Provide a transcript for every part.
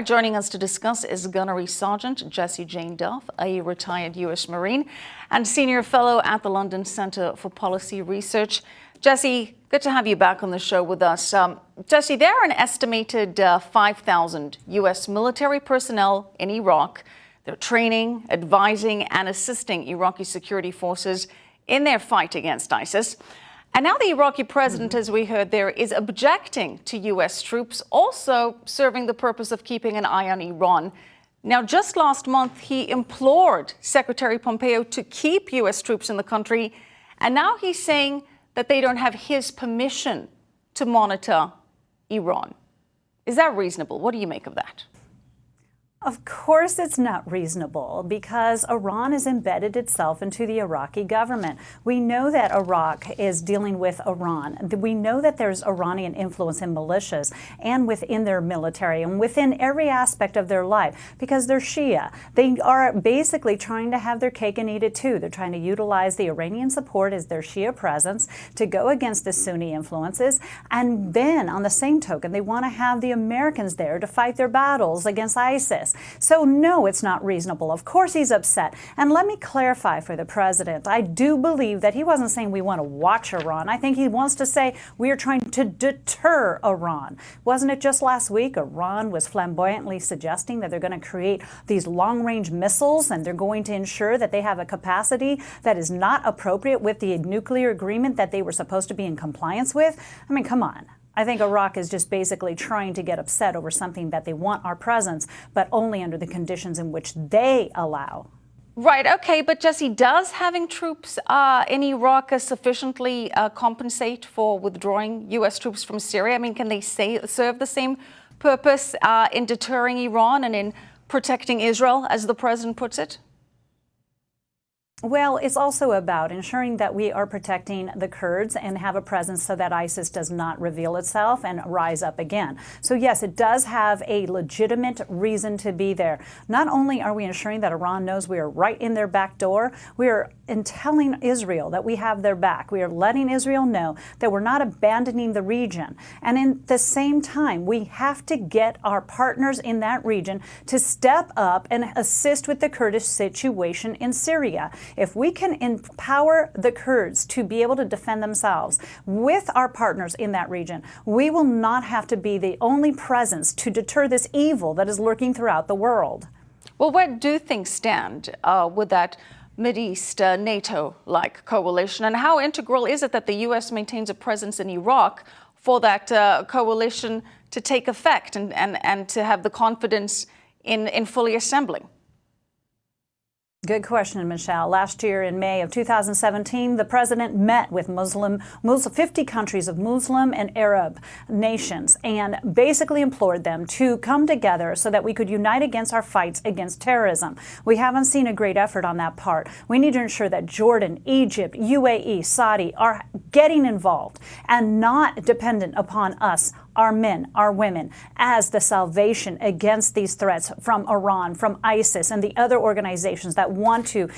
Joining us to discuss is Gunnery Sergeant Jessie Jane Duff, a retired U.S. Marine and senior fellow at the London Centre for Policy Research. Jessie, good to have you back on the show with us. Jessie, there are an estimated 5,000 U.S. military personnel in Iraq. They're training, advising and assisting Iraqi security forces in their fight against ISIS. And now the Iraqi president, as we heard there, is objecting to U.S. troops, also serving the purpose of keeping an eye on Iran. Now, just last month, he implored Secretary Pompeo to keep U.S. troops in the country. And now he's saying that they don't have his permission to monitor Iran. Is that reasonable? What do you make of that? Of course it's not reasonable, because Iran has embedded itself into the Iraqi government. We know that Iraq is dealing with Iran. We know that there's Iranian influence in militias and within their military and within every aspect of their life, because they're Shia. They are basically trying to have their cake and eat it too. They're trying to utilize the Iranian support as their Shia presence to go against the Sunni influences. And then on the same token, they want to have the Americans there to fight their battles against ISIS. So no, it's not reasonable. Of course he's upset. And let me clarify for the president. I do believe that he wasn't saying we want to watch Iran. I think he wants to say we are trying to deter Iran. Wasn't it just last week Iran was flamboyantly suggesting that they're going to create these long-range missiles and they're going to ensure that they have a capacity that is not appropriate with the nuclear agreement that they were supposed to be in compliance with? I mean, come on. I think Iraq is just basically trying to get upset over something that they want our presence, but only under the conditions in which they allow. Right. OK, but Jessie, does having troops in Iraq sufficiently compensate for withdrawing U.S. troops from Syria? I mean, can they serve the same purpose in deterring Iran and in protecting Israel, as the president puts it? Well, it's also about ensuring that we are protecting the Kurds and have a presence so that ISIS does not reveal itself and rise up again. So yes, it does have a legitimate reason to be there. Not only are we ensuring that Iran knows we are right in their back door, we are telling Israel that we have their back. We are letting Israel know that we're not abandoning the region. And in the same time, we have to get our partners in that region to step up and assist with the Kurdish situation in Syria. If we can empower the Kurds to be able to defend themselves with our partners in that region, we will not have to be the only presence to deter this evil that is lurking throughout the world. Well, where do things stand with that Mideast NATO-like coalition? And how integral is it that the U.S. maintains a presence in Iraq for that coalition to take effect and to have the confidence in fully assembling? Good question, Michelle. Last year in May of 2017, the president met with 50 countries of Muslim and Arab nations and basically implored them to come together so that we could unite against our fights against terrorism. We haven't seen a great effort on that part. We need to ensure that Jordan, Egypt, UAE, Saudi are getting involved and not dependent upon us, our men, our women, as the salvation against these threats from Iran, from ISIS, and the other organizations that want to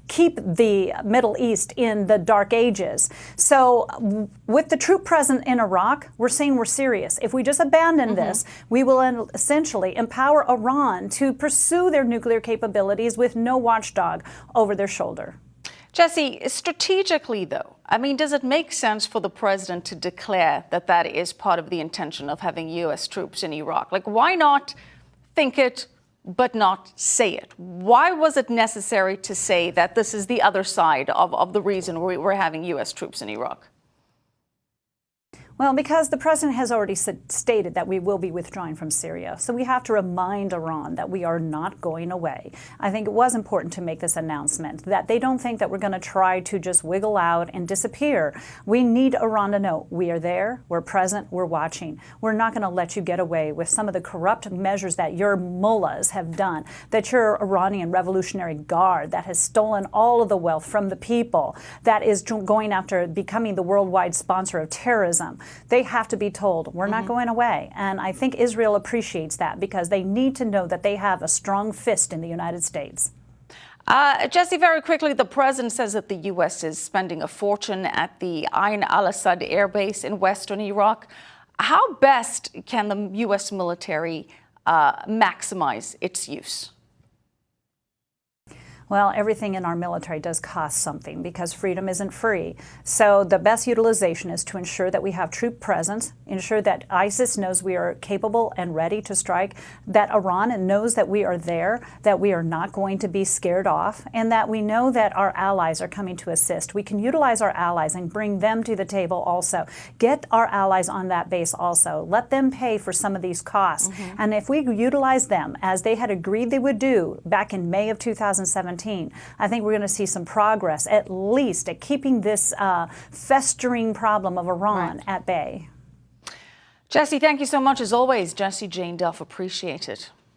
keep the Middle East in the dark ages. So with the troop present in Iraq, we're saying we're serious. If we just abandon this, we will essentially empower Iran to pursue their nuclear capabilities with no watchdog over their shoulder. Jessie, strategically, though, I mean, does it make sense for the president to declare that that is part of the intention of having U.S. troops in Iraq? Like, why not think it, but not say it? Why was it necessary to say that this is the other side of the reason we're having U.S. troops in Iraq? Well, because the president has already stated that we will be withdrawing from Syria. So we have to remind Iran that we are not going away. I think it was important to make this announcement that they don't think that we're going to try to just wiggle out and disappear. We need Iran to know we are there, we're present, we're watching. We're not going to let you get away with some of the corrupt measures that your mullahs have done, that your Iranian Revolutionary Guard that has stolen all of the wealth from the people, that is going after becoming the worldwide sponsor of terrorism. They have to be told, we're not going away. And I think Israel appreciates that because they need to know that they have a strong fist in the United States. Jessie, very quickly, the president says that the U.S. is spending a fortune at the Ain al-Assad air base in western Iraq. How best can the U.S. military maximize its use? Well, everything in our military does cost something because freedom isn't free. So the best utilization is to ensure that we have troop presence, ensure that ISIS knows we are capable and ready to strike, that Iran knows that we are there, that we are not going to be scared off, and that we know that our allies are coming to assist. We can utilize our allies and bring them to the table also. Get our allies on that base also. Let them pay for some of these costs. And if we utilize them as they had agreed they would do back in May of 2017, I think we're going to see some progress, at least at keeping this festering problem of Iran at bay. Jessie, thank you so much as always. Jessie Jane Duff, appreciate it.